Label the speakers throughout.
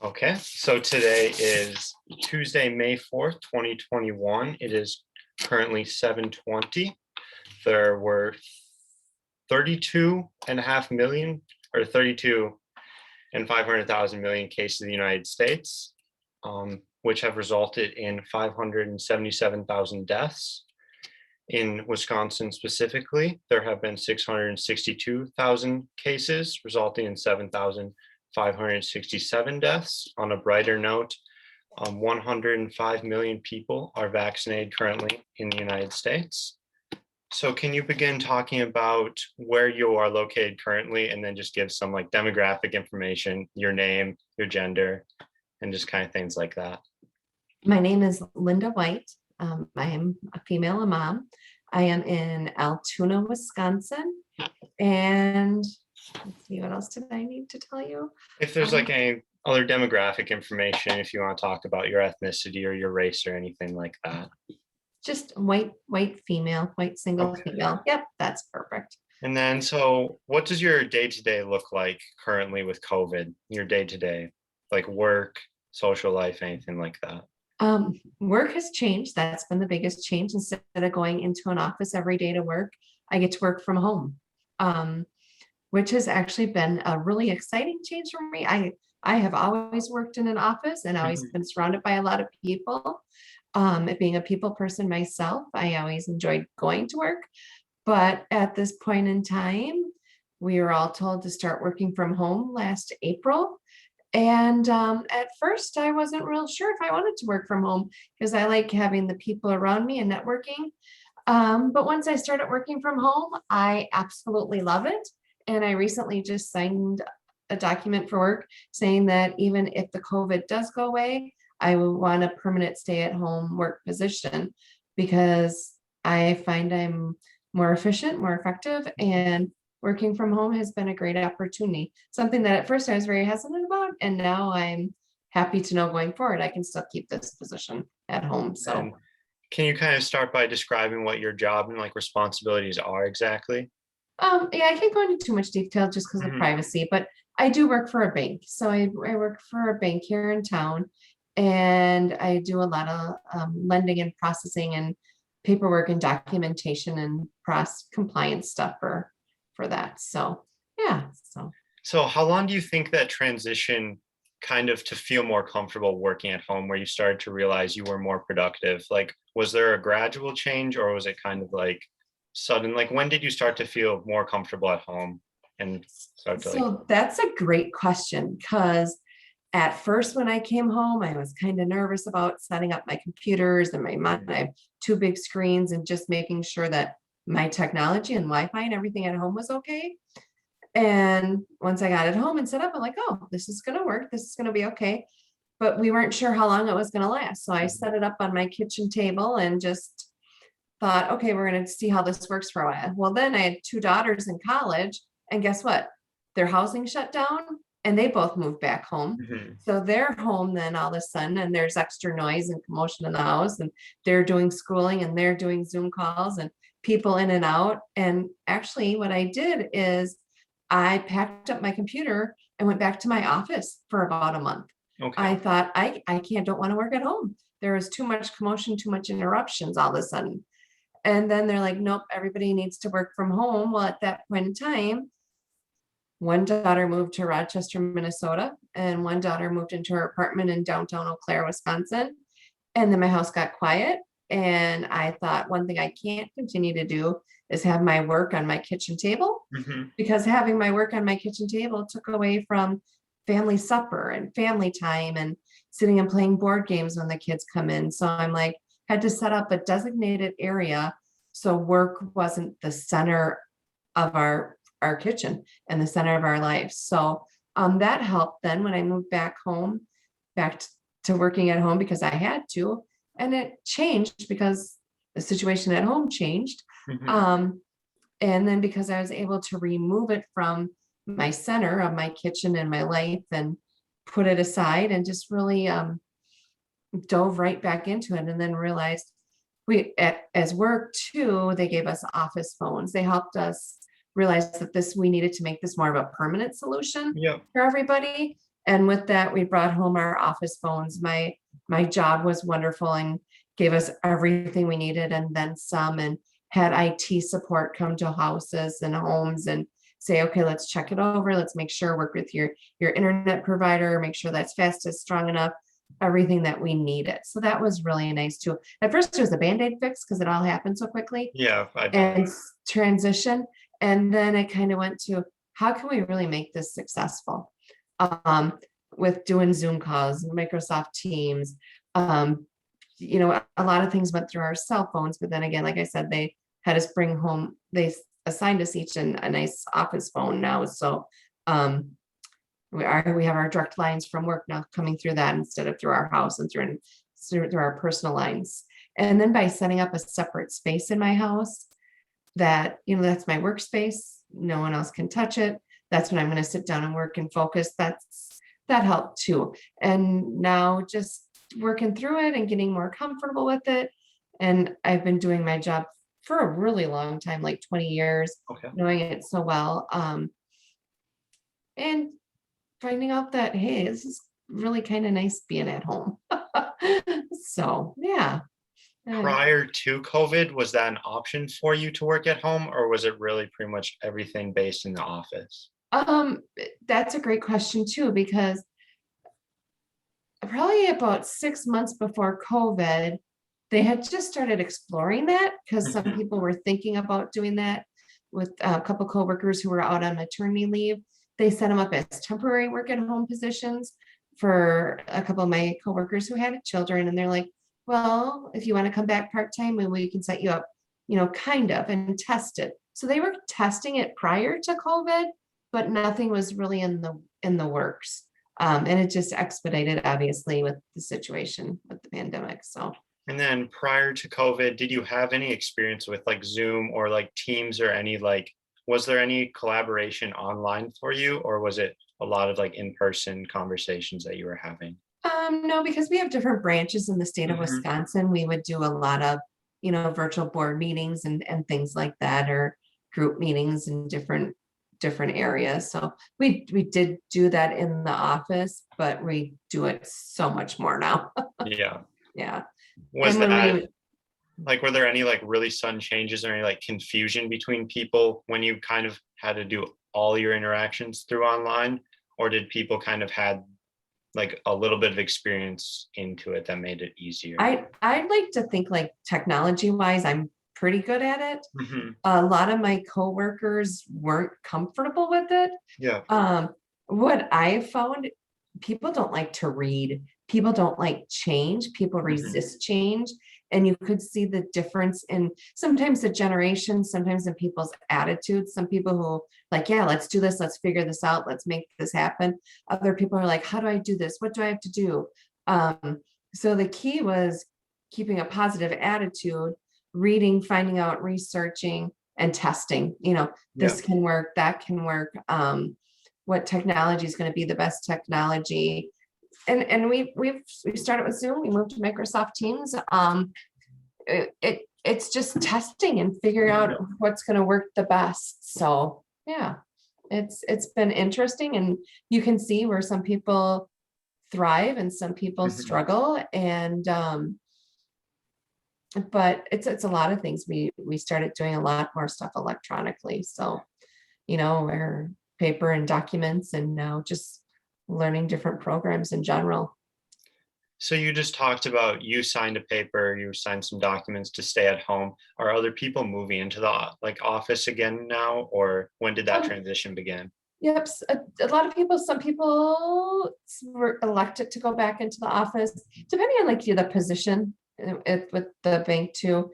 Speaker 1: Okay, so today is Tuesday, May 4th, 2021. It is currently 7:20. There were 32 and a half million or 32 and 500,000 million cases in the United States, which have resulted in 577,000 deaths. In Wisconsin specifically, there have been 662,000 cases, resulting in 7,567 deaths. On a brighter note, 105 million people are vaccinated currently in the United States. So can you begin talking about where you are located currently, and then just give some like demographic information, your name, your gender, and just kind of things like that?
Speaker 2: My name is Linda White. I am a female, a mom. I am in Altoona, Wisconsin. And let's see, what else did I need to tell you?
Speaker 1: If there's like any other demographic information, if you want to talk about your ethnicity or your race or anything like that.
Speaker 2: Just white female, white single
Speaker 1: Okay.
Speaker 2: female. Yep, that's perfect.
Speaker 1: And then, so what does your day-to-day look like currently with COVID? Your day-to-day, like work, social life, anything like that?
Speaker 2: Work has changed. That's been the biggest change. Instead of going into an office every day to work, I get to work from home, which has actually been a really exciting change for me. I have always worked in an office and always
Speaker 1: Mhm.
Speaker 2: been surrounded by a lot of people. Being a people person myself, I always enjoyed going to work. But at this point in time, we were all told to start working from home last April. And at first, I wasn't real sure if I wanted to work from home because I like having the people around me and networking. But once I started working from home, I absolutely love it. And I recently just signed a document for work saying that even if the COVID does go away, I will want a permanent stay at home work position because I find I'm more efficient, more effective, and working from home has been a great opportunity. Something that at first I was very hesitant about, and now I'm happy to know going forward I can still keep this position at home. So
Speaker 1: And can you kind of start by describing what your job and like responsibilities are exactly?
Speaker 2: yeah, I can't go into too much detail just because of
Speaker 1: Mhm.
Speaker 2: privacy, but I do work for a bank. So I work for a bank here in town, and I do a lot of lending and processing and paperwork and documentation and process compliance stuff for that. So yeah, so
Speaker 1: So how long do you think that transition kind of to feel more comfortable working at home, where you started to realize you were more productive? Like, was there a gradual change or was it kind of like sudden? Like, when did you start to feel more comfortable at home and start to like,
Speaker 2: so that's a great question because at first when I came home, I was kind of nervous about setting up my computers and
Speaker 1: Mhm.
Speaker 2: I have two big screens and just making sure that my technology and Wi-Fi and everything at home was okay. And once I got it home and set up, I'm like, oh, this is going to work. This is going to be okay. But we weren't sure how long it was going to last. So I
Speaker 1: Mhm.
Speaker 2: set it up on my kitchen table and just thought, okay, we're going to see how this works for a while. Well, then I had two daughters in college, and guess what? Their housing shut down and they both moved back home.
Speaker 1: Mhm.
Speaker 2: So they're home then all of a sudden, and there's extra noise and commotion in the house, and they're doing schooling and they're doing Zoom calls and people in and out. And actually, what I did is I packed up my computer and went back to my office for about a month. I
Speaker 1: Okay.
Speaker 2: thought, I can't, don't want to work at home. There was too much commotion, too much interruptions all of a sudden. And then they're like, nope, everybody needs to work from home. Well, at that point in time, one daughter moved to Rochester, Minnesota, and one daughter moved into her apartment in downtown Eau Claire, Wisconsin. And then my house got quiet. And I thought one thing I can't continue to do is have my work on my kitchen table
Speaker 1: Mhm.
Speaker 2: because having my work on my kitchen table took away from family supper and family time and sitting and playing board games when the kids come in. So I'm like, had to set up a designated area so work wasn't the center of our kitchen and the center of our life. So that helped then when I moved back home, back to working at home because I had to, and it changed because the situation at home changed.
Speaker 1: Mhm.
Speaker 2: Um, and then because I was able to remove it from my center of my kitchen and my life and put it aside and just really dove right back into it and then realized as work too, they gave us office phones. They helped us realize that this we needed to make this more of a permanent solution
Speaker 1: Yep.
Speaker 2: for everybody. And with that, we brought home our office phones. My job was wonderful and gave us everything we needed and then some, and had IT support come to houses and homes and say, okay, let's check it over. Let's make sure, work with your internet provider, make sure that's fast, is strong enough, everything that we needed. So that was really nice too. At first it was a Band-Aid fix because it all happened so quickly
Speaker 1: Yeah, I bet.
Speaker 2: and transition. And then it kind of went to, how can we really make this successful? With doing Zoom calls, Microsoft Teams, a lot of things went through our cell phones, but then again, like I said, they had us bring home, they assigned us each a nice office phone now. So we have our direct lines from work now coming through that instead of through our house and through our personal lines. And then by setting up a separate space in my house, that, that's my workspace. No one else can touch it. That's when I'm going to sit down and work and focus. That helped too. And now just working through it and getting more comfortable with it. And I've been doing my job for a really long time, like 20 years,
Speaker 1: Okay.
Speaker 2: knowing it so well. And finding out that, hey, this is really kind of nice being at home. So yeah.
Speaker 1: Prior to COVID, was that an option for you to work at home, or was it really pretty much everything based in the office?
Speaker 2: That's a great question too, because probably about 6 months before COVID, they had just started exploring that because some
Speaker 1: Mhm.
Speaker 2: people were thinking about doing that with a couple coworkers who were out on maternity leave. They set them up as temporary work at home positions for a couple of my coworkers who had children. And they're like, well, if you want to come back part-time, maybe we can set you up, kind of, and test it. So they were testing it prior to COVID, but nothing was really in the works. And it just expedited, obviously, with the situation with the pandemic. So
Speaker 1: And then prior to COVID, did you have any experience with like Zoom or like Teams or any like, was there any collaboration online for you, or was it a lot of like in-person conversations that you were having?
Speaker 2: no, because we have different branches in the state of
Speaker 1: Mhm.
Speaker 2: Wisconsin, we would do a lot of, virtual board meetings and things like that, or group meetings in different areas. So we did do that in the office, but we do it so much more now.
Speaker 1: Yeah.
Speaker 2: Yeah.
Speaker 1: Was
Speaker 2: And when
Speaker 1: that
Speaker 2: we
Speaker 1: like, were there any like really sudden changes or any like confusion between people when you kind of had to do all your interactions through online? Or did people kind of had like a little bit of experience into it that made it easier?
Speaker 2: I'd like to think like technology wise, I'm pretty good at it.
Speaker 1: Mhm.
Speaker 2: A lot of my coworkers weren't comfortable with it.
Speaker 1: Yeah.
Speaker 2: Um, what I found, people don't like to read. People don't like change. People
Speaker 1: Mhm.
Speaker 2: resist change. And you could see the difference in sometimes the generation, sometimes in people's attitudes. Some people who like, yeah, let's do this, let's figure this out, let's make this happen. Other people are like, how do I do this? What do I have to do? So the key was keeping a positive attitude, reading, finding out, researching, and testing.
Speaker 1: Yeah.
Speaker 2: This can work, that can work. What technology is going to be the best technology? And we started with Zoom. We moved to Microsoft Teams. It's just testing and figuring out
Speaker 1: Mhm.
Speaker 2: what's going to work the best. So yeah, it's been interesting, and you can see where some people thrive and some people
Speaker 1: Mhm.
Speaker 2: struggle. And but it's a lot of things. We started doing a lot more stuff electronically. So, we're paper and documents, and now just learning different programs in general.
Speaker 1: So you just talked about you signed a paper, you signed some documents to stay at home. Are other people moving into the like office again now, or when did that
Speaker 2: Um,
Speaker 1: transition begin?
Speaker 2: yep, a lot of people, some people were elected to go back into the office, depending on like the position with the bank too.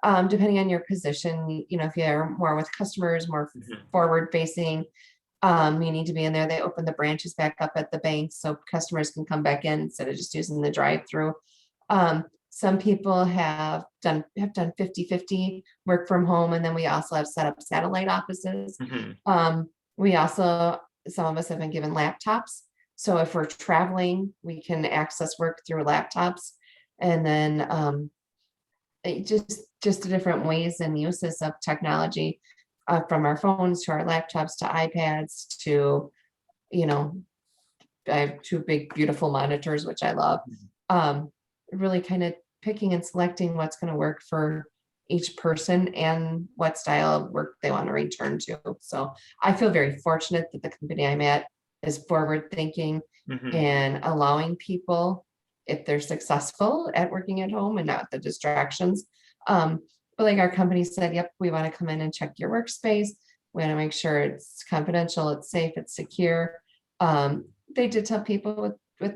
Speaker 2: Depending on your position, if you're more with customers, more
Speaker 1: Mhm.
Speaker 2: forward facing, you need to be in there. They open the branches back up at the bank so customers can come back in instead of just using the drive-through. Some people have done 50-50 work from home, and then we also have set up satellite offices.
Speaker 1: Mhm.
Speaker 2: Um, we also, some of us have been given laptops. So if we're traveling, we can access work through laptops. And then just the different ways and uses of technology, from our phones to our laptops to iPads to, you know, I have two big, beautiful monitors, which I love. Really kind of picking and selecting what's going to work for each person and what style of work they want to return to. So I feel very fortunate that the company I'm at is forward thinking
Speaker 1: Mhm.
Speaker 2: and allowing people, if they're successful at working at home and not the distractions. But like our company said, yep, we want to come in and check your workspace. We want to make sure it's confidential, it's safe, it's secure. They did tell people with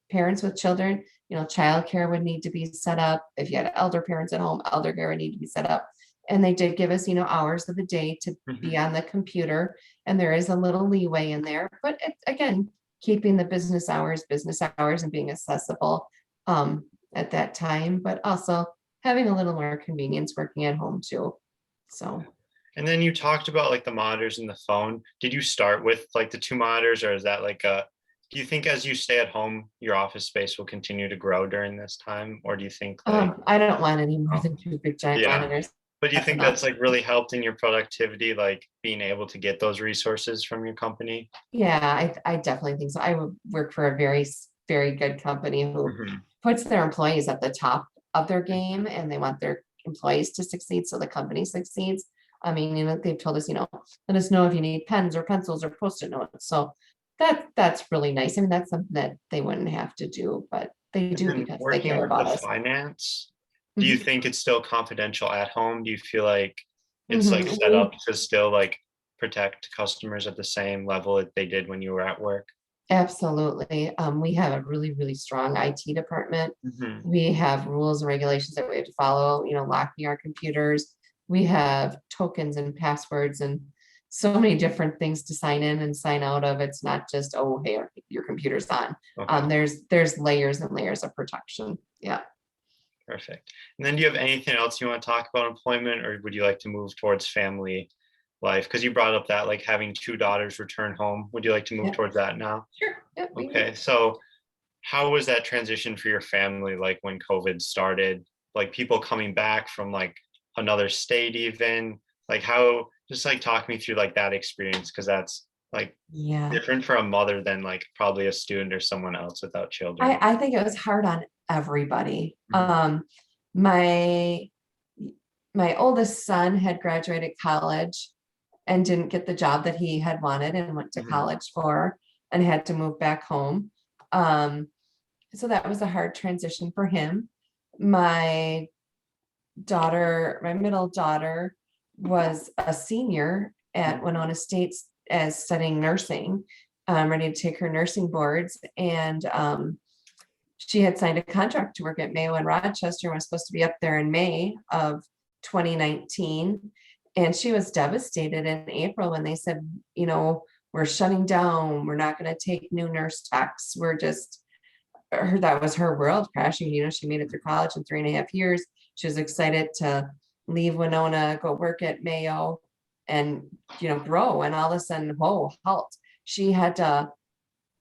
Speaker 2: parents with children, childcare would need to be set up. If you had elder parents at home, elder care would need to be set up. And they did give us, hours of the day to be
Speaker 1: Mhm.
Speaker 2: on the computer. And there is a little leeway in there, but again, keeping the business hours and being accessible at that time, but also having a little more convenience working at home too. So
Speaker 1: And then you talked about like the monitors and the phone. Did you start with like the two monitors, or is that like do you think as you stay at home, your office space will continue to grow during this time? Or do you think like,
Speaker 2: I don't want any more
Speaker 1: oh,
Speaker 2: than two big giant
Speaker 1: yeah,
Speaker 2: monitors.
Speaker 1: but do you
Speaker 2: That's
Speaker 1: think
Speaker 2: enough.
Speaker 1: that's like really helped in your productivity, like being able to get those resources from your company?
Speaker 2: Yeah, I definitely think so. I would work for a very good company who
Speaker 1: Mhm.
Speaker 2: puts their employees at the top of their game and they want their employees to succeed so the company succeeds. I mean, they've told us, let us know if you need pens or pencils or post-it notes. So that's really nice. I mean, that's something that they wouldn't have to do, but they
Speaker 1: And
Speaker 2: do
Speaker 1: then
Speaker 2: because they
Speaker 1: working
Speaker 2: care
Speaker 1: with the
Speaker 2: about us.
Speaker 1: finance, do you
Speaker 2: Mhm.
Speaker 1: think it's still confidential at home? Do you feel like it's like
Speaker 2: Mhm.
Speaker 1: set up to still like protect customers at the same level that they did when you were at work?
Speaker 2: Absolutely. We have a really strong IT department.
Speaker 1: Mhm.
Speaker 2: We have rules and regulations that we have to follow, locking our computers. We have tokens and passwords and so many different things to sign in and sign out of. It's not just, oh, hey, your computer's on.
Speaker 1: Okay.
Speaker 2: There's layers and layers of protection. Yeah.
Speaker 1: Perfect. And then do you have anything else you want to talk about employment, or would you like to move towards family life? Because you brought up that like having two daughters return home. Would you like to move
Speaker 2: Yeah.
Speaker 1: towards that now?
Speaker 2: Sure. Yeah, we can do
Speaker 1: Okay. So how was that transition for your family like when COVID started? Like people coming back from like another state even? Like how just like talk me through like that experience, because that's like
Speaker 2: Yeah.
Speaker 1: different for a mother than like probably a student or someone else without children.
Speaker 2: I think it was hard on everybody.
Speaker 1: Mhm.
Speaker 2: My my oldest son had graduated college and didn't get the job that he had wanted and went to
Speaker 1: Mhm.
Speaker 2: college for and had to move back home. Um, so that was a hard transition for him. My my middle daughter, was a senior at
Speaker 1: Mhm.
Speaker 2: Winona State as studying nursing, ready to take her nursing boards. And she had signed a contract to work at Mayo in Rochester and was supposed to be up there in May of 2019. And she was devastated in April when they said, we're shutting down. We're not going to take new nurse techs. We're just, that was her world crashing. She made it through college in 3.5 years. She was excited to leave Winona, go work at Mayo and, grow. And all of a sudden, whoa, halt. She had to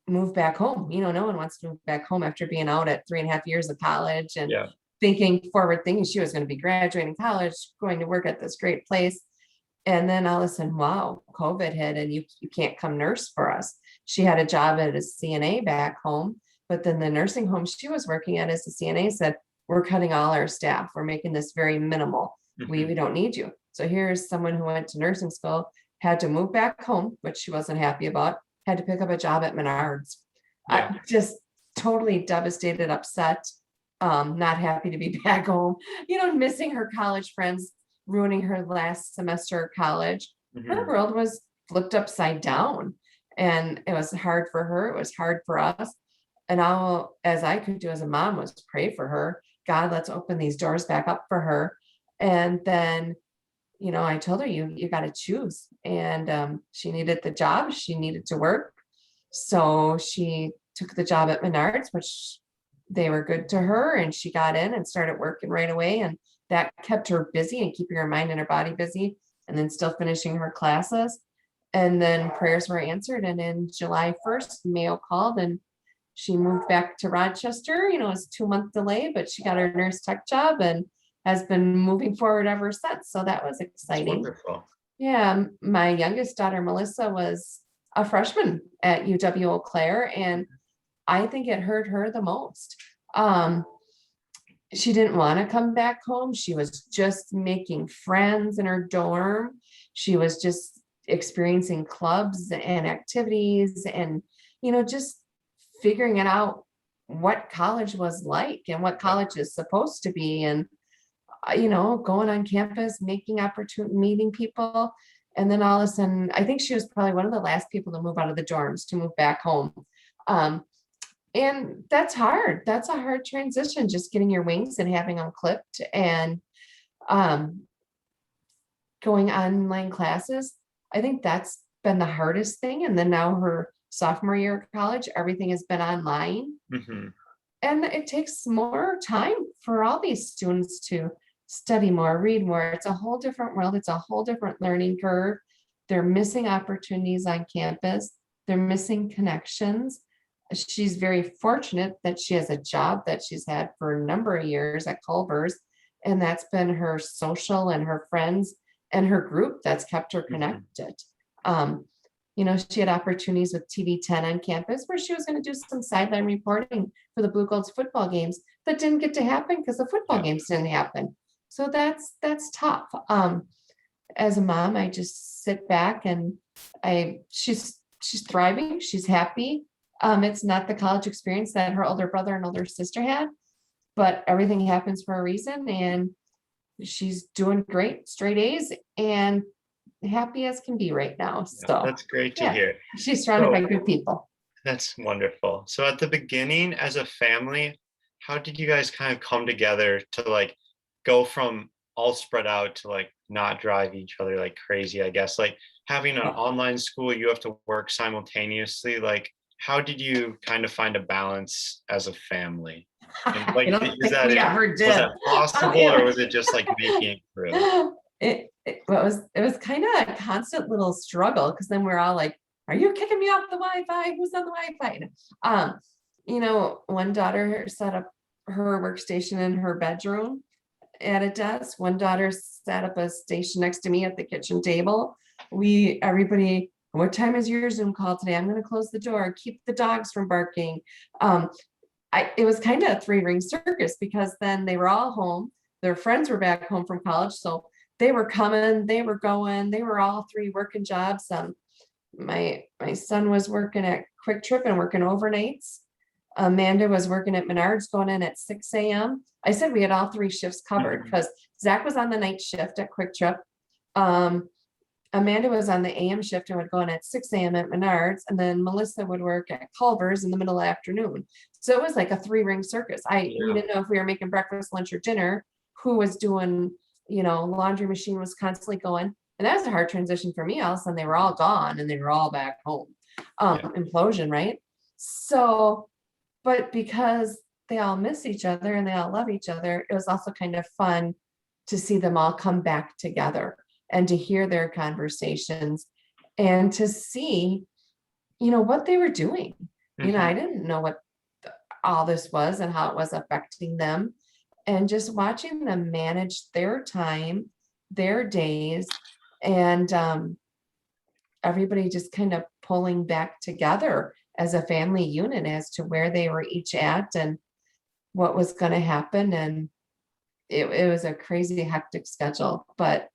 Speaker 2: move back home. No one wants to move back home after being out at 3.5 years of college and
Speaker 1: Yeah.
Speaker 2: thinking forward, thinking she was going to be graduating college, going to work at this great place. And then all of a sudden, wow, COVID hit and you can't come nurse for us. She had a job at a CNA back home, but then the nursing home she was working at as a CNA said, we're cutting all our staff. We're making this very minimal. We
Speaker 1: Mhm.
Speaker 2: don't need you. So here's someone who went to nursing school, had to move back home, which she wasn't happy about, had to pick up a job at Menards.
Speaker 1: Yeah.
Speaker 2: Just totally devastated, upset, not happy to be back home, missing her college friends, ruining her last semester of college. Her
Speaker 1: Mhm.
Speaker 2: world was flipped upside down. And it was hard for her. It was hard for us. And all as I could do as a mom was pray for her. God, let's open these doors back up for her. And then, I told her you got to choose. And she needed the job. She needed to work. So she took the job at Menards, which they were good to her, and she got in and started working right away. And that kept her busy and keeping her mind and her body busy, and then still finishing her classes. And then prayers were answered. And in July 1st, Mayo called and she moved back to Rochester. It was a 2-month delay, but she got her nurse tech job and has been moving forward ever since. So that was
Speaker 1: That's
Speaker 2: exciting.
Speaker 1: wonderful.
Speaker 2: Yeah, my youngest daughter, Melissa, was a freshman at UW Eau Claire, and I think it hurt her the most. She didn't want to come back home. She was just making friends in her dorm. She was just experiencing clubs and activities and, just figuring it out what college was like and what college is supposed to be. And, going on campus, making opportunity, meeting people. And then all of a sudden, I think she was probably one of the last people to move out of the dorms to move back home. And that's hard. That's a hard transition, just getting your wings and having them clipped and going online classes. I think that's been the hardest thing. And then now her sophomore year of college, everything has been online. And it takes more time for all these students to study more, read more. It's a whole different world. It's a whole different learning curve. They're missing opportunities on campus. They're missing connections. She's very fortunate that she has a job that she's had for a number of years at Culver's, and that's been her social and her friends and her group that's kept her connected. She had opportunities with TV10 on campus where she was going to do some sideline reporting for the Blue Golds football games that didn't get to happen because the football games didn't happen. So that's tough. As a mom, I just sit back and she's thriving. She's happy. It's not the college experience that her older brother and older sister had, but everything happens for a reason, and she's doing great, straight A's, and happy as can be right now. So
Speaker 1: that's great to hear.
Speaker 2: She's surrounded by good people.
Speaker 1: That's wonderful. So at the beginning, as a family, how did you guys kind of come together to go from all spread out to not drive each other like crazy? I guess having an online school, you have to work simultaneously. How did you kind of find a balance as a family? And,
Speaker 2: I don't think we ever did.
Speaker 1: Was that possible, or was it just making it through?
Speaker 2: It was kind of a constant little struggle, because then we're all like, are you kicking me off the Wi-Fi? Who's on the Wi-Fi? One daughter set up her workstation in her bedroom at a desk. One daughter set up a station next to me at the kitchen table. Everybody, what time is your Zoom call today? I'm going to close the door, keep the dogs from barking. It was kind of a 3-ring circus, because then they were all home. Their friends were back home from college. So they were coming, they were going, they were all 3 working jobs. My son was working at Quick Trip and working overnights. Amanda was working at Menards, going in at 6 a.m. I said we had all 3 shifts covered, because Zach was on the night shift at Quick Trip. Amanda was on the AM shift and would go in at 6 a.m. at Menards, and then Melissa would work at Culver's in the middle of the afternoon. So it was like a 3-ring circus. We didn't know if we were making breakfast, lunch, or dinner, who was doing, laundry machine was constantly going. And that was a hard transition for me. All of a sudden they were all gone and they were all back home. Implosion, right? So, but because they all miss each other and they all love each other, it was also kind of fun to see them all come back together and to hear their conversations and to see, what they were doing. I didn't know what all this was and how it was affecting them. And just watching them manage their time, their days, and everybody just kind of pulling back together as a family unit as to where they were each at and what was going to happen. And it was a crazy, hectic schedule, but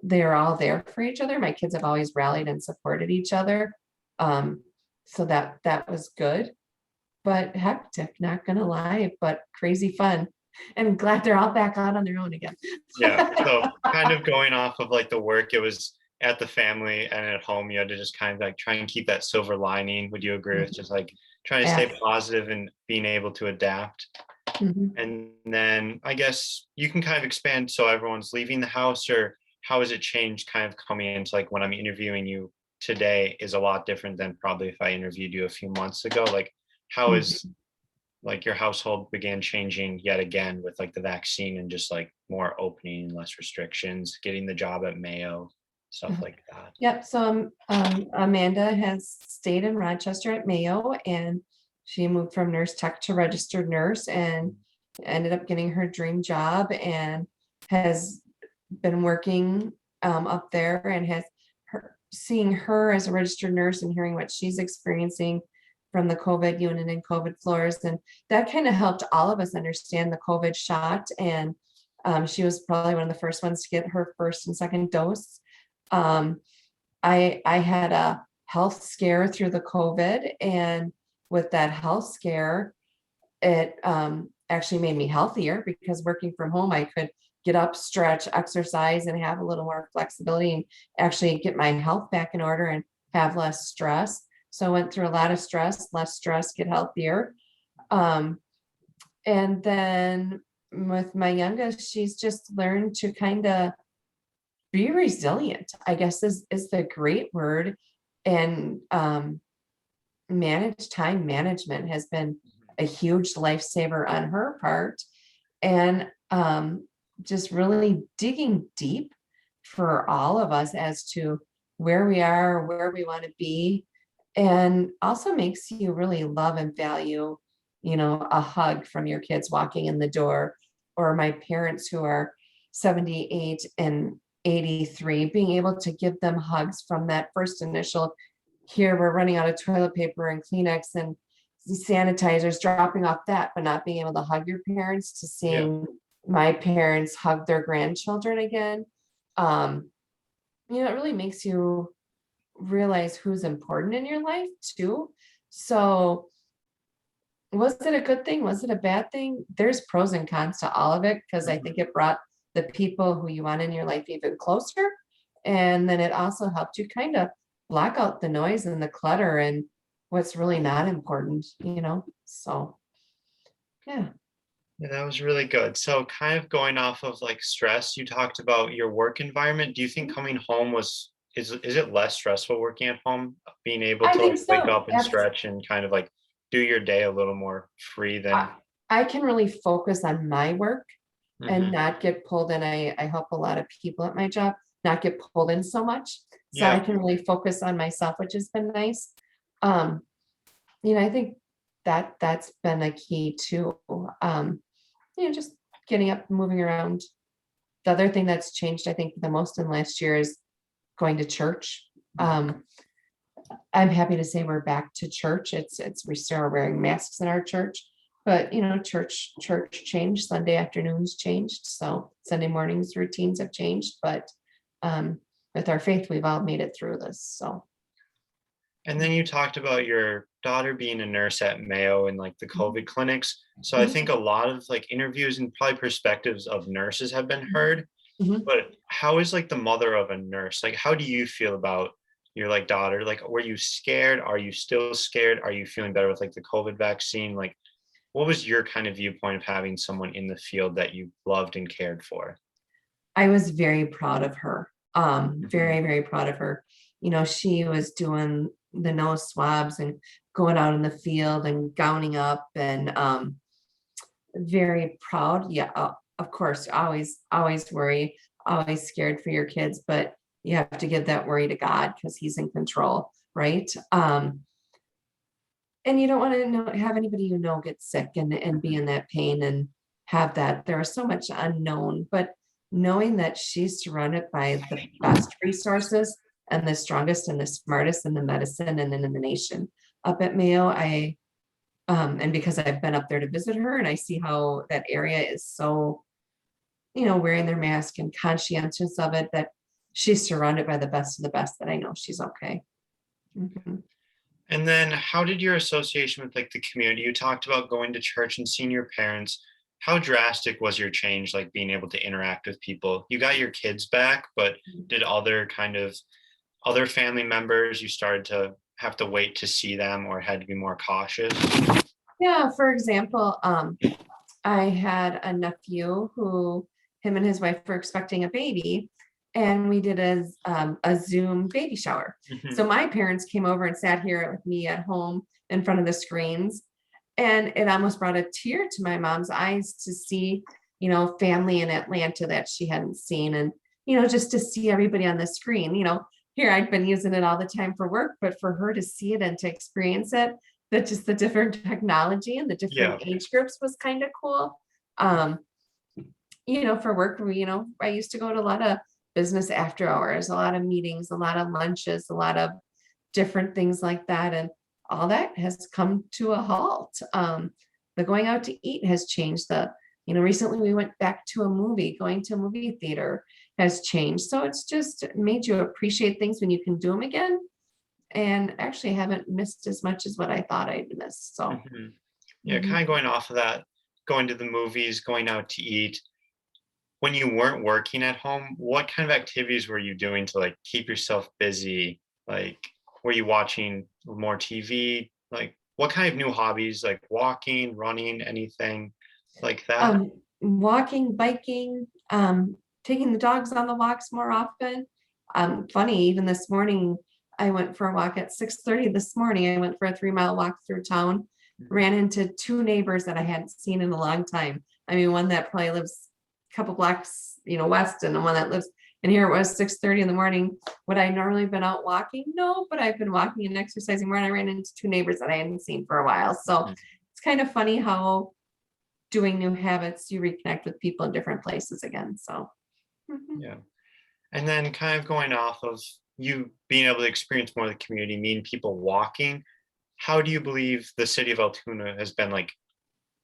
Speaker 2: they're all there for each other. My kids have always rallied and supported each other. So that was good, but hectic, not gonna lie, but crazy fun. And glad they're all back out on their own again.
Speaker 1: So kind of going off of the work, it was at the family and at home, you had to just kind of try and keep that silver lining. Would you agree with just trying to stay positive and being able to adapt? And then I guess you can kind of expand, so everyone's leaving the house, or how has it changed kind of coming into when I'm interviewing you today is a lot different than probably if I interviewed you a few months ago. How is your household began changing yet again with the vaccine and just more opening, less restrictions, getting the job at Mayo, stuff like that?
Speaker 2: Yep. So Amanda has stayed in Rochester at Mayo, and she moved from nurse tech to registered nurse and ended up getting her dream job, and has been working up there, and seeing her as a registered nurse and hearing what she's experiencing from the COVID unit and COVID floors. And that kind of helped all of us understand the COVID shot. And she was probably one of the first ones to get her first and second dose. Um, I had a health scare through the COVID, and with that health scare, it actually made me healthier because working from home, I could get up, stretch, exercise, and have a little more flexibility and actually get my health back in order and have less stress. So I went through a lot of stress, less stress, get healthier. Um, and then with my youngest, she's just learned to kind of be resilient, I guess is the great word. And time management has been a huge lifesaver on her part. And just really digging deep for all of us as to where we are, where we want to be, and also makes you really love and value, a hug from your kids walking in the door, or my parents who are 78 and 83, being able to give them hugs from that first initial, here we're running out of toilet paper and Kleenex and sanitizers, dropping off that, but not being able to hug your parents, to
Speaker 1: Yeah.
Speaker 2: seeing my parents hug their grandchildren again. It really makes you realize who's important in your life too. So was it a good thing? Was it a bad thing? There's pros and cons to all of it, because I think it brought the people who you want in your life even closer. And then it also helped you kind of block out the noise and the clutter and what's really not important. So yeah.
Speaker 1: Yeah, that was really good. So kind of going off of like stress, you talked about your work environment. Do you think coming home is it less stressful working at home, being able
Speaker 2: I
Speaker 1: to
Speaker 2: think
Speaker 1: like wake
Speaker 2: so.
Speaker 1: up and stretch and kind of like do your day a little more free than?
Speaker 2: I can really focus on my work and
Speaker 1: Mhm.
Speaker 2: not get pulled in. I help a lot of people at my job not get pulled in so much. So I
Speaker 1: Yeah.
Speaker 2: can really focus on myself, which has been nice. Um, I think that's been a key too. Just getting up, moving around. The other thing that's changed, I think, the most in last year is going to church. Um, I'm happy to say we're back to church. We still are wearing masks in our church, but church changed. Sunday afternoons changed. So Sunday mornings routines have changed, but with our faith, we've all made it through this. So
Speaker 1: And then you talked about your daughter being a nurse at Mayo and like the COVID clinics. So I think a lot of like interviews and probably perspectives of nurses have been heard.
Speaker 2: Mhm.
Speaker 1: But how is like the mother of a nurse? Like, how do you feel about your like daughter? Like, were you scared? Are you still scared? Are you feeling better with like the COVID vaccine? Like, what was your kind of viewpoint of having someone in the field that you loved and cared for?
Speaker 2: I was very proud of her.
Speaker 1: Mhm.
Speaker 2: Very, very proud of her. She was doing the nose swabs and going out in the field and gowning up, and very proud. Yeah, of course, always worry, always scared for your kids, but you have to give that worry to God because He's in control, right? And you don't want to have anybody get sick and be in that pain and have that. There is so much unknown, but knowing that she's surrounded by the best resources and the strongest and the smartest in the medicine and in the nation up at Mayo, and because I've been up there to visit her and I see how that area is so, wearing their mask and conscientious of it, that she's surrounded by the best of the best, that I know she's okay. Mhm.
Speaker 1: And then how did your association with like the community? You talked about going to church and seeing your parents. How drastic was your change, like being able to interact with people? You got your kids back, but did other family members, you started to have to wait to see them or had to be more cautious?
Speaker 2: Yeah, for example, I had a nephew who, him and his wife were expecting a baby, and we did a Zoom baby shower.
Speaker 1: Mhm.
Speaker 2: So my parents came over and sat here with me at home in front of the screens, and it almost brought a tear to my mom's eyes to see, family in Atlanta that she hadn't seen, and just to see everybody on the screen. Here I'd been using it all the time for work, but for her to see it and to experience it, that just the different technology and the
Speaker 1: Yeah.
Speaker 2: different age groups was kind of cool. Um, for work, I used to go to a lot of business after hours, a lot of meetings, a lot of lunches, a lot of different things like that. And all that has come to a halt. The going out to eat has changed. Recently we went back to a movie, going to a movie theater has changed. So it's just made you appreciate things when you can do them again. And actually haven't missed as much as what I thought I'd miss. So,
Speaker 1: Mhm. Yeah,
Speaker 2: mhm.
Speaker 1: kind of going off of that, going to the movies, going out to eat. When you weren't working at home, what kind of activities were you doing to like keep yourself busy? Like, were you watching more TV? Like, what kind of new hobbies, like walking, running, anything like that?
Speaker 2: Walking, biking, taking the dogs on the walks more often. Funny, even this morning, I went for a walk at 6:30 this morning. I went for a 3-mile walk through town,
Speaker 1: Mhm.
Speaker 2: ran into two neighbors that I hadn't seen in a long time. I mean, one that probably lives a couple blocks, west, and the one that lives, and here it was 6:30 in the morning. Would I normally been out walking? No, but I've been walking and exercising more, and I ran into two neighbors that I hadn't seen for a while. So
Speaker 1: Mhm.
Speaker 2: it's kind of funny how doing new habits, you reconnect with people in different places again. So, mhm.
Speaker 1: Yeah. And then kind of going off of you being able to experience more of the community, meeting people walking, how do you believe the city of Altoona has been like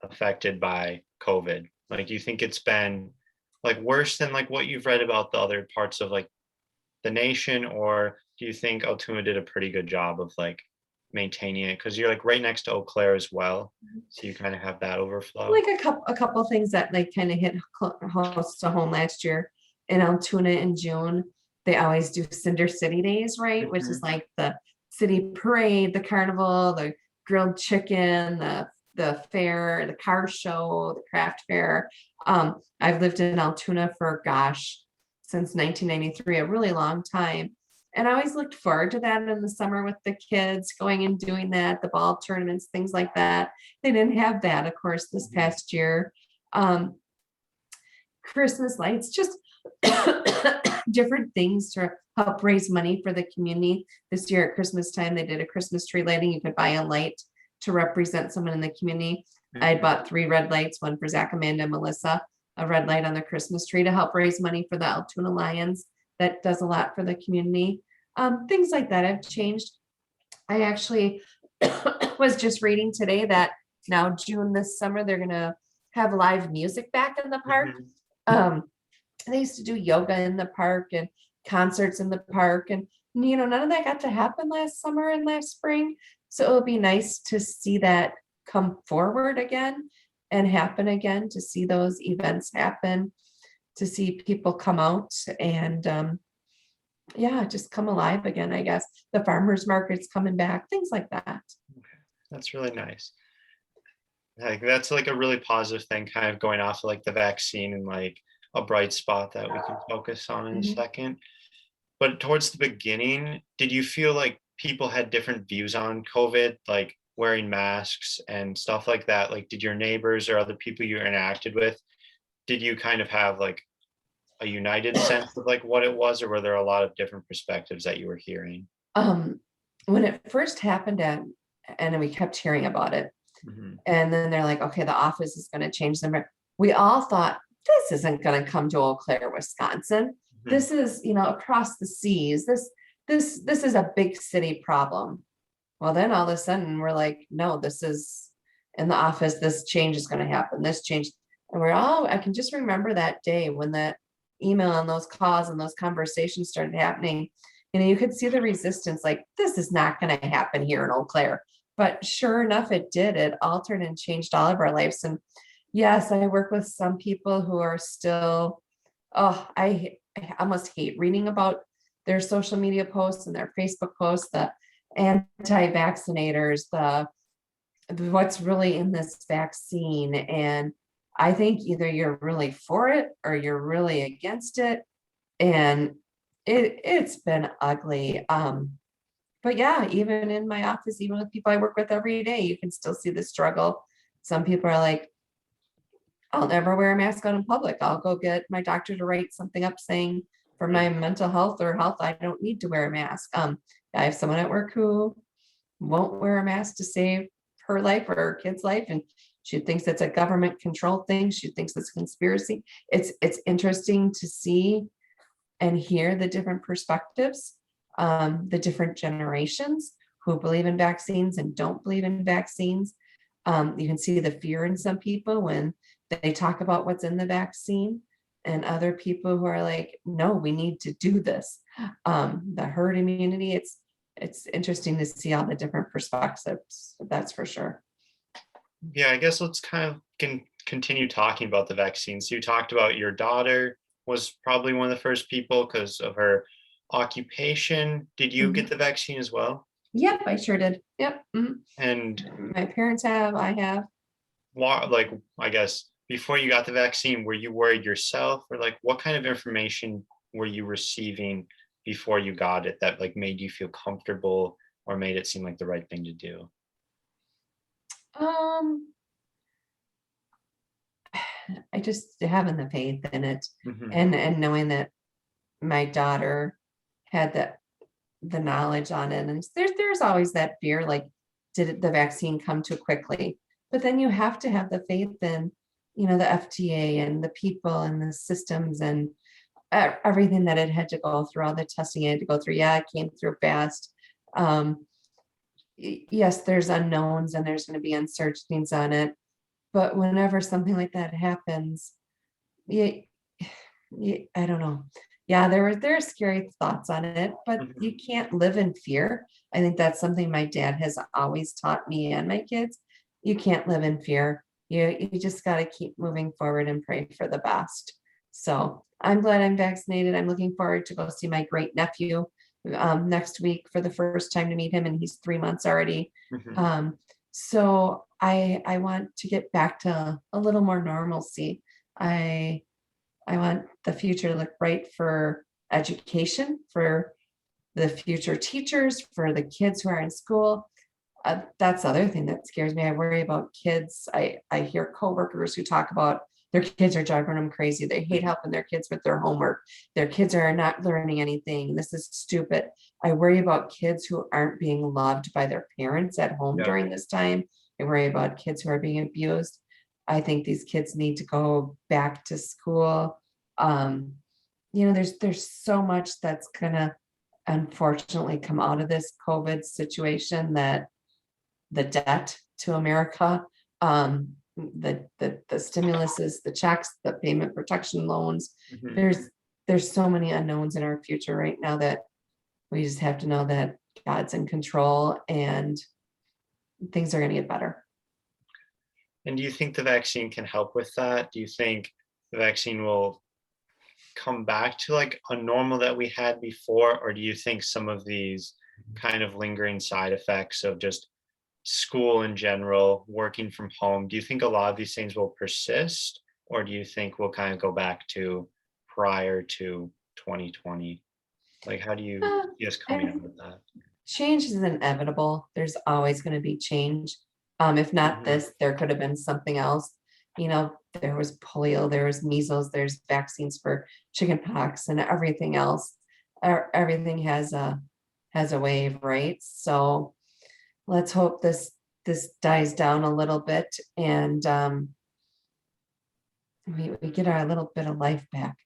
Speaker 1: affected by COVID? Like, do you think it's been like worse than like what you've read about the other parts of like the nation, or do you think Altoona did a pretty good job of like maintaining it? Because you're like right next to Eau Claire as well, so you kind of have that overflow.
Speaker 2: Like a couple things that like kind of hit close to home last year in Altoona in June. They always do Cinder City Days, right? Which is
Speaker 1: Mhm.
Speaker 2: like the city parade, the carnival, the grilled chicken, the fair, the car show, the craft fair. I've lived in Altoona for gosh, since 1993, a really long time. And I always looked forward to that in the summer with the kids going and doing that, the ball tournaments, things like that. They didn't have that, of course, this
Speaker 1: Mhm.
Speaker 2: past year. Um, Christmas lights, just different things to help raise money for the community. This year at Christmas time, they did a Christmas tree lighting. You could buy a light to represent someone in the community. I had
Speaker 1: Mhm.
Speaker 2: bought 3 red lights, one for Zach, Amanda, and Melissa, a red light on the Christmas tree to help raise money for the Altoona Lions. That does a lot for the community. Things like that have changed. I actually was just reading today that now June this summer, they're gonna have live music back in the park.
Speaker 1: Mhm.
Speaker 2: Um, they used to do yoga in the park and concerts in the park, and none of that got to happen last summer and last spring. So it'll be nice to see that come forward again and happen again, to see those events happen, to see people come out and yeah, just come alive again, I guess. The farmers market's coming back, things like that.
Speaker 1: That's really nice. Like that's like a really positive thing, kind of going off of like the vaccine and like a bright spot that we can focus on in a
Speaker 2: Mhm.
Speaker 1: second. But towards the beginning, did you feel like people had different views on COVID, like wearing masks and stuff like that? Like, did your neighbors or other people you interacted with, did you kind of have like a united sense of like what it was, or were there a lot of different perspectives that you were hearing?
Speaker 2: Um, when it first happened, and then we kept hearing about it,
Speaker 1: Mhm.
Speaker 2: and then they're like, okay, the office is gonna change them. We all thought, this isn't gonna come to Eau Claire, Wisconsin.
Speaker 1: Mhm.
Speaker 2: This is, across the seas. This is a big city problem. Well, then all of a sudden we're like, no, this is in the office, this change is gonna happen, this change. And we're all, I can just remember that day when that email and those calls and those conversations started happening. You could see the resistance, like, this is not gonna happen here in Eau Claire. But sure enough, it did. It altered and changed all of our lives. And yes, I work with some people who are still, oh, I almost hate reading about their social media posts and their Facebook posts, the anti-vaccinators, what's really in this vaccine. And I think either you're really for it or you're really against it. And it's been ugly. But yeah, even in my office, even with people I work with every day, you can still see the struggle. Some people are like, I'll never wear a mask out in public. I'll go get my doctor to write something up saying for my mental health or health, I don't need to wear a mask. I have someone at work who won't wear a mask to save her life or her kid's life, and she thinks it's a government control thing. She thinks it's a conspiracy. It's interesting to see and hear the different perspectives, the different generations who believe in vaccines and don't believe in vaccines. You can see the fear in some people when they talk about what's in the vaccine, and other people who are like, no, we need to do this. The herd immunity, it's interesting to see all the different perspectives, that's for sure.
Speaker 1: Yeah, I guess let's kind of continue talking about the vaccines. You talked about your daughter was probably one of the first people because of her occupation. Did you get
Speaker 2: Mhm.
Speaker 1: the vaccine as well?
Speaker 2: Yep, I sure did. Yep.
Speaker 1: And
Speaker 2: My parents have, I have.
Speaker 1: what, like, I guess before you got the vaccine, were you worried yourself, or like what kind of information were you receiving before you got it that like made you feel comfortable or made it seem like the right thing to do?
Speaker 2: Um, I just having the faith in it,
Speaker 1: Hmm.
Speaker 2: and knowing that my daughter had the knowledge on it. And there's always that fear, like, did the vaccine come too quickly? But then you have to have the faith in, the FDA and the people and the systems and everything that it had to go through, all the testing it had to go through. Yeah, it came through fast. Um, yes, there's unknowns and there's going to be uncertainties on it. But whenever something like that happens, you, I don't know. Yeah, there are scary thoughts on it, but
Speaker 1: Hmm.
Speaker 2: you can't live in fear. I think that's something my dad has always taught me and my kids. You can't live in fear. You just got to keep moving forward and pray for the best. So I'm glad I'm vaccinated. I'm looking forward to go see my great nephew next week for the first time to meet him, and he's 3 months already.
Speaker 1: Hmm.
Speaker 2: Um, so I want to get back to a little more normalcy. I I want the future to look bright for education, for the future teachers, for the kids who are in school. That's the other thing that scares me. I worry about kids. I hear coworkers who talk about their kids are driving them crazy. They hate helping their kids with their homework. Their kids are not learning anything. This is stupid. I worry about kids who aren't being loved by their parents at home
Speaker 1: Yeah.
Speaker 2: during this time. I worry about kids who are being abused. I think these kids need to go back to school. Um, there's so much that's gonna unfortunately come out of this COVID situation, that the debt to America, the stimuluses, the checks, the payment protection loans.
Speaker 1: Hmm.
Speaker 2: There's so many unknowns in our future right now that we just have to know that God's in control and things are going to get better.
Speaker 1: And do you think the vaccine can help with that? Do you think the vaccine will come back to like a normal that we had before? Or do you think some of these kind of lingering side effects of just school in general, working from home, do you think a lot of these things will persist? Or do you think we'll kind of go back to prior to 2020? Like, how do you
Speaker 2: Uh,
Speaker 1: see us coming out
Speaker 2: I
Speaker 1: of that?
Speaker 2: Change is inevitable. There's always going to be change. If not
Speaker 1: Hmm.
Speaker 2: this, there could have been something else. There was polio, there was measles, there's vaccines for chickenpox and everything else. Everything has a wave, right? So let's hope this dies down a little bit, and we get our little bit of life back.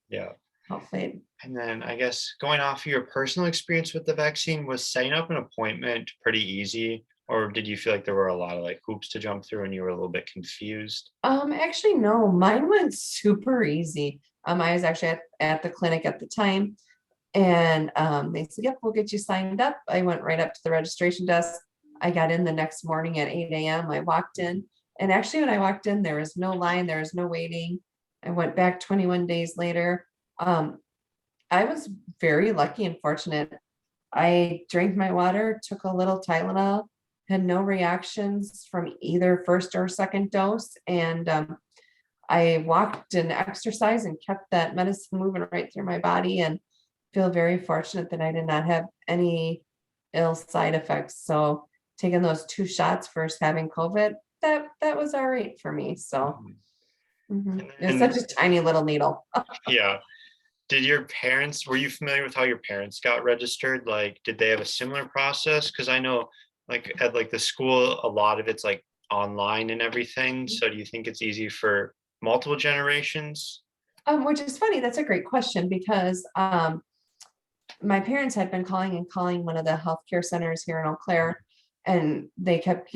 Speaker 1: Yeah.
Speaker 2: Hopefully.
Speaker 1: And then I guess going off of your personal experience with the vaccine, was setting up an appointment pretty easy? Or did you feel like there were a lot of like hoops to jump through and you were a little bit confused?
Speaker 2: Actually, no, mine went super easy. I was actually at the clinic at the time, and they said, "Yep, we'll get you signed up." I went right up to the registration desk. I got in the next morning at 8 a.m. I walked in, and actually, when I walked in, there was no line, there was no waiting. I went back 21 days later. Um, I was very lucky and fortunate. I drank my water, took a little Tylenol, had no reactions from either first or second dose, and I walked and exercised and kept that medicine moving right through my body, and feel very fortunate that I did not have any ill side effects. So taking those 2 shots versus having COVID, that was all right for me. So
Speaker 1: Mhm.
Speaker 2: it's such
Speaker 1: And
Speaker 2: a tiny little needle.
Speaker 1: yeah, were you familiar with how your parents got registered? Like, did they have a similar process? Because I know, like, at like the school, a lot of it's like online and everything. So do you think it's easy for multiple generations?
Speaker 2: Which is funny. That's a great question because my parents had been calling and calling one of the healthcare centers here in Eau Claire, and they kept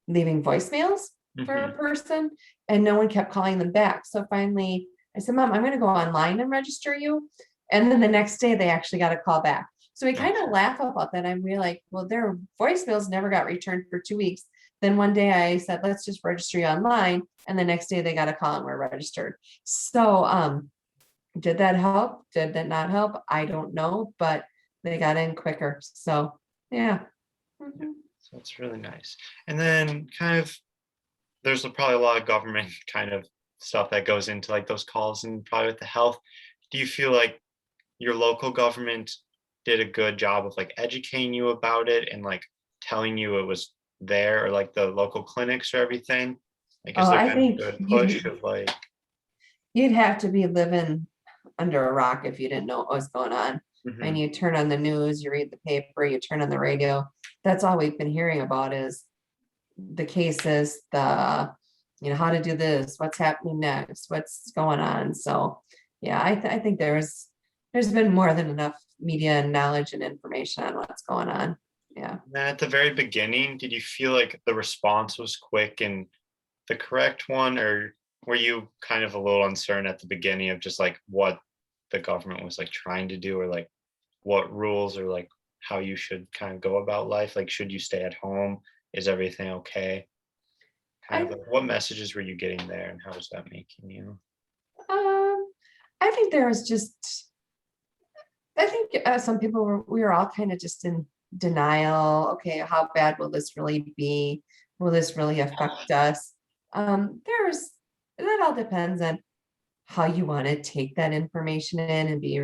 Speaker 2: leaving voicemails for a
Speaker 1: Mhm.
Speaker 2: person, and no one kept calling them back. So finally, I said, "Mom, I'm going to go online and register you." And then the next day, they actually got a call back. So we kind of
Speaker 1: Okay.
Speaker 2: laugh about that. And we're like, "Well, their voicemails never got returned for 2 weeks." Then one day I said, "Let's just register you online," and the next day they got a call and we're registered. So did that help? Did that not help? I don't know, but they got in quicker. So yeah.
Speaker 1: Yeah.
Speaker 2: Mhm.
Speaker 1: So it's really nice. And then kind of probably a lot of government kind of stuff that goes into like those calls and probably with the health. Do you feel like your local government did a good job of like educating you about it and like telling you it was there, or like the local clinics or everything? Like, has
Speaker 2: Oh,
Speaker 1: there
Speaker 2: I
Speaker 1: been
Speaker 2: think
Speaker 1: a good push of like,
Speaker 2: you'd have to be living under a rock if you didn't know what was going on. And
Speaker 1: mhm,
Speaker 2: you turn on the news, you read the paper, you turn on the radio. That's all we've been hearing about is the cases, how to do this, what's happening next, what's going on. So yeah, I think there's been more than enough media and knowledge and information on what's going on. Yeah.
Speaker 1: then at the very beginning, did you feel like the response was quick and the correct one, or were you kind of a little uncertain at the beginning of just like what the government was like trying to do, or like what rules, or like how you should kind of go about life? Like, should you stay at home? Is everything okay? Kind of
Speaker 2: I
Speaker 1: like what messages were you getting there, and how was that making you?
Speaker 2: um I think there was just I think some people we were all kind of just in denial. Okay, how bad will this really be? Will this really affect us? There's that all depends on how you want to take that information in and be,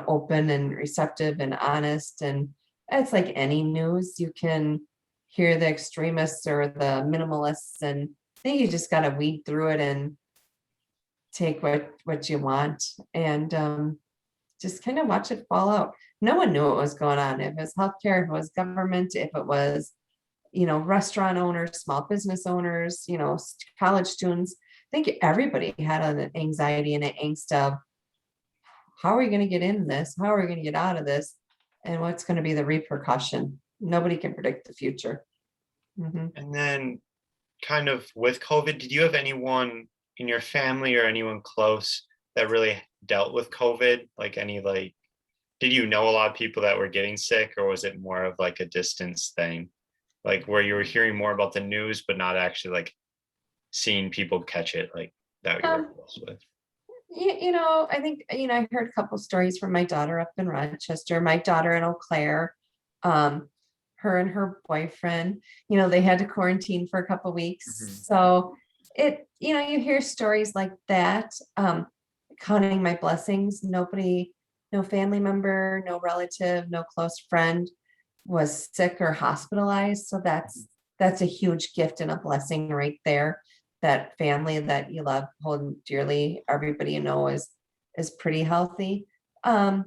Speaker 2: open and receptive and honest. And it's like any news, you can hear the extremists or the minimalists, and I think you just got to weed through it and take what you want. And just kind of watch it fall out. No one knew what was going on. If it was healthcare, if it was government, if it was, restaurant owners, small business owners, college students. I think everybody had an anxiety and an angst of how are we going to get in this? How are we going to get out of this? And what's going to be the repercussion? Nobody can predict the future. Mhm.
Speaker 1: And then kind of with COVID, did you have anyone in your family or anyone close that really dealt with COVID? Like any like, did you know a lot of people that were getting sick, or was it more of like a distance thing? Like where you were hearing more about the news, but not actually like seeing people catch it, like that you were
Speaker 2: Um,
Speaker 1: close with.
Speaker 2: I think, I heard a couple stories from my daughter up in Rochester, my daughter in Eau Claire. Um, her and her boyfriend, they had to quarantine for a couple weeks.
Speaker 1: Mhm.
Speaker 2: So you hear stories like that. Counting my blessings, nobody, no family member, no relative, no close friend was sick or hospitalized. So that's a huge gift and a blessing right there. That family that you love, hold dearly, everybody is pretty healthy. Um,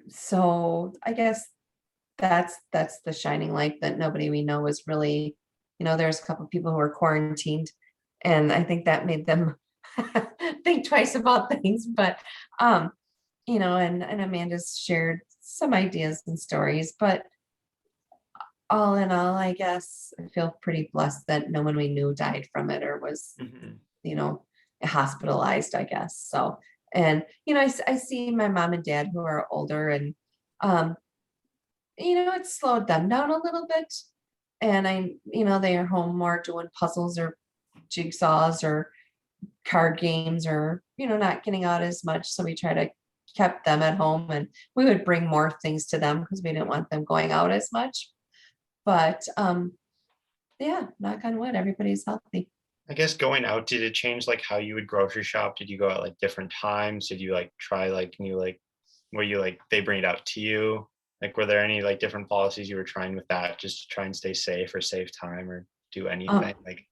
Speaker 2: so I guess that's the shining light that nobody we know is really, there's a couple people who are quarantined, and I think that made them think twice about things. But and Amanda's shared some ideas and stories, but all in all, I guess I feel pretty blessed that no one we knew died from it or was,
Speaker 1: Mhm.
Speaker 2: you know, hospitalized, I guess. So, and, I see my mom and dad who are older, and, um, it slowed them down a little bit. And they are home more doing puzzles or jigsaws or card games or, not getting out as much. So we try to kept them at home, and we would bring more things to them because we didn't want them going out as much. But yeah, knock on wood, everybody's healthy.
Speaker 1: I guess going out, did it change like how you would grocery shop? Did you go out like different times? Did you like try like new like were you like they bring it out to you? Like were there any like different policies you were trying with that just to try and stay safe or save time or do anything?
Speaker 2: Um,
Speaker 1: Like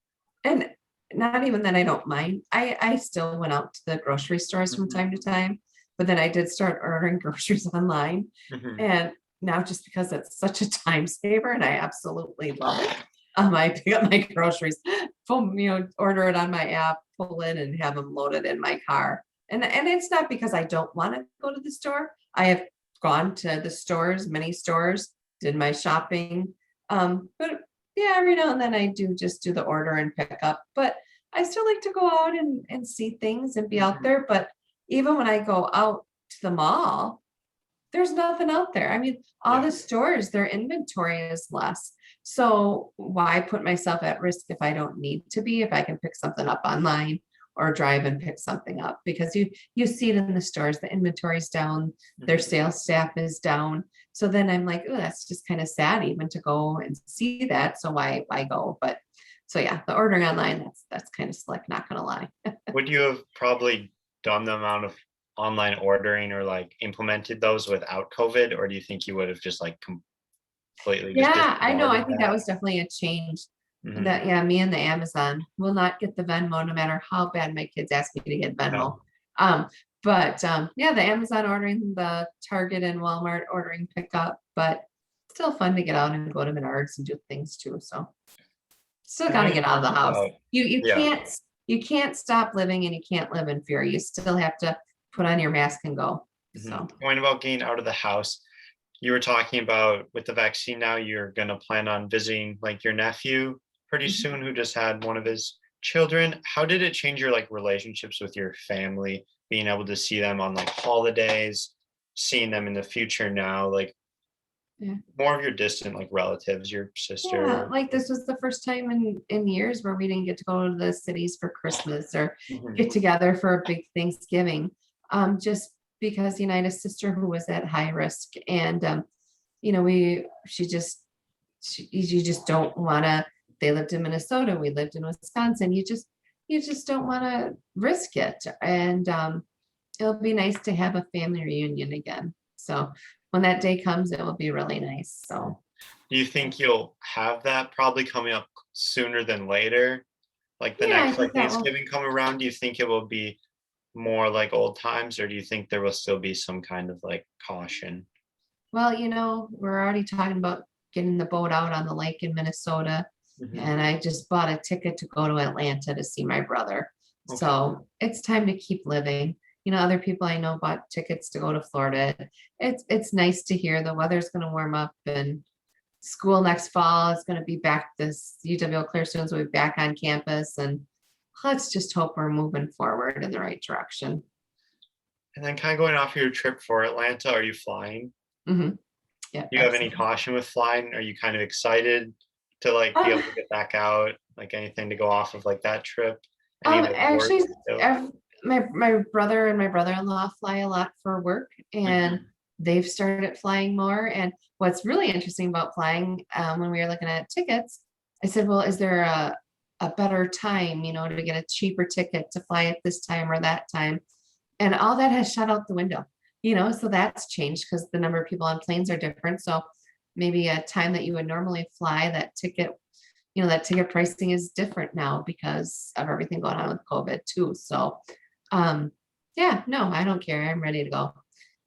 Speaker 2: and not even that I don't mind. I still went out to the grocery stores from
Speaker 1: mhm,
Speaker 2: time to time, but then I did start ordering groceries online.
Speaker 1: mhm,
Speaker 2: And now just because it's such a time saver and I absolutely love it, I pick up my groceries, order it on my app, pull in and have them loaded in my car. And it's not because I don't want to go to the store. I have gone to the stores, many stores, did my shopping. But yeah, every now and then I do just do the order and pick up. But I still like to go out and see things and be out
Speaker 1: Mhm.
Speaker 2: there. But even when I go out to the mall, there's nothing out there. I mean, all
Speaker 1: Yeah.
Speaker 2: the stores, their inventory is less. So why put myself at risk if I don't need to be, if I can pick something up online or drive and pick something up? Because you see it in the stores, the inventory's down, their
Speaker 1: Mhm.
Speaker 2: sales staff is down. So then I'm like, oh, that's just kind of sad even to go and see that. So why go? But so yeah, the ordering online, that's kind of slick, not gonna lie.
Speaker 1: Would you have probably done the amount of online ordering or like implemented those without COVID, or do you think you would have just like completely just
Speaker 2: Yeah, I know. I
Speaker 1: disregarded
Speaker 2: think that
Speaker 1: that?
Speaker 2: was definitely a change.
Speaker 1: Mhm.
Speaker 2: That, yeah, me and the Amazon will not get the Venmo no matter how bad my kids ask me to get Venmo.
Speaker 1: No.
Speaker 2: Um, but yeah, the Amazon ordering, the Target and Walmart ordering pickup, but still fun to get out and go to Menards and do things too. So still
Speaker 1: And
Speaker 2: got
Speaker 1: when
Speaker 2: to
Speaker 1: you
Speaker 2: get out of
Speaker 1: talk
Speaker 2: the house.
Speaker 1: about
Speaker 2: You
Speaker 1: yeah.
Speaker 2: can't stop living and you can't live in fear. You still have to put on your mask and go.
Speaker 1: Mhm.
Speaker 2: So
Speaker 1: Point about getting out of the house, you were talking about with the vaccine now, you're gonna plan on visiting like your nephew pretty
Speaker 2: mhm.
Speaker 1: soon who just had one of his children. How did it change your like relationships with your family, being able to see them on like holidays, seeing them in the future now, like
Speaker 2: Yeah.
Speaker 1: more of your distant like relatives, your
Speaker 2: Yeah,
Speaker 1: sister?
Speaker 2: like this was the first time in years where we didn't get to go to the cities for Christmas or
Speaker 1: Mhm.
Speaker 2: get together for a big Thanksgiving. Just because you know, I had a sister who was at high risk, and you know, you just don't want to. They lived in Minnesota, we lived in Wisconsin. You just don't want to risk it, and it'll be nice to have a family reunion again. So when that day comes, it will be really nice. So.
Speaker 1: Do you think you'll have that probably coming up sooner than later? Like the
Speaker 2: Yeah, I
Speaker 1: next like
Speaker 2: think that will.
Speaker 1: Thanksgiving come around, do you think it will be more like old times, or do you think there will still be some kind of like caution?
Speaker 2: Well, you know, we're already talking about getting the boat out on the lake in Minnesota.
Speaker 1: Mhm.
Speaker 2: And I just bought a ticket to go to Atlanta to see my brother.
Speaker 1: Okay.
Speaker 2: So it's time to keep living. You know, other people I know bought tickets to go to Florida. It's nice to hear the weather's going to warm up and school next fall is going to be back. This UW Eau Claire students will be back on campus, and let's just hope we're moving forward in the right direction.
Speaker 1: And then kind of going off your trip for Atlanta, are you flying?
Speaker 2: Hmm. Yeah,
Speaker 1: Do you have any
Speaker 2: absolutely.
Speaker 1: caution with flying? Are you kind of excited to like be
Speaker 2: Um,
Speaker 1: able to get back out? Like anything to go off of like that trip? Any like work
Speaker 2: Actually,
Speaker 1: still?
Speaker 2: ev- my brother and my brother-in-law fly a lot for work, and
Speaker 1: Mhm.
Speaker 2: they've started flying more. And what's really interesting about flying, when we were looking at tickets, I said, "Well, is there a better time, you know, to get a cheaper ticket to fly at this time or that time?" And all that has shut out the window, you know. So that's changed because the number of people on planes are different. So maybe a time that you would normally fly, that ticket, you know, that ticket pricing is different now because of everything going on with COVID too. So, um, yeah, no, I don't care. I'm ready to go.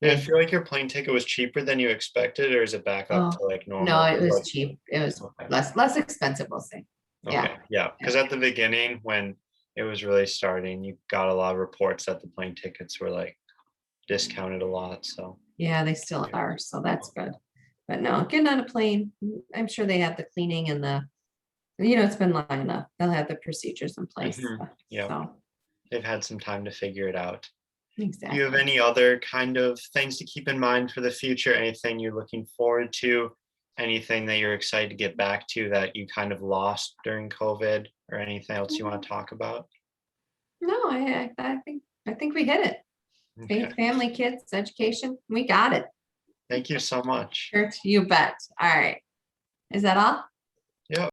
Speaker 1: Did it
Speaker 2: Hey,
Speaker 1: feel like your plane ticket was cheaper than you expected, or is it back up
Speaker 2: oh
Speaker 1: to like
Speaker 2: no,
Speaker 1: normal?
Speaker 2: it was
Speaker 1: Like,
Speaker 2: cheap. It was
Speaker 1: okay.
Speaker 2: less expensive, we'll say. Yeah,
Speaker 1: Okay, yeah,
Speaker 2: yeah,
Speaker 1: because at the beginning, when it was really starting, you got a lot of reports that the plane tickets were, like, discounted a lot, so,
Speaker 2: yeah, they still
Speaker 1: yeah.
Speaker 2: are. So that's good. But no, getting on a plane, I'm sure they have the cleaning and the, you know, it's been long enough. They'll have the procedures in place.
Speaker 1: Mhm, yep,
Speaker 2: So
Speaker 1: they've had some time to figure it out. Do you have
Speaker 2: exactly.
Speaker 1: any other kind of things to keep in mind for the future? Anything you're looking forward to? Anything that you're excited to get back to that you kind of lost during COVID, or anything else you wanna talk about?
Speaker 2: No, I think we hit it.
Speaker 1: Okay,
Speaker 2: Faith, family, kids, education. We got it.
Speaker 1: thank you so much.
Speaker 2: Sure, you bet. All right. Is that all?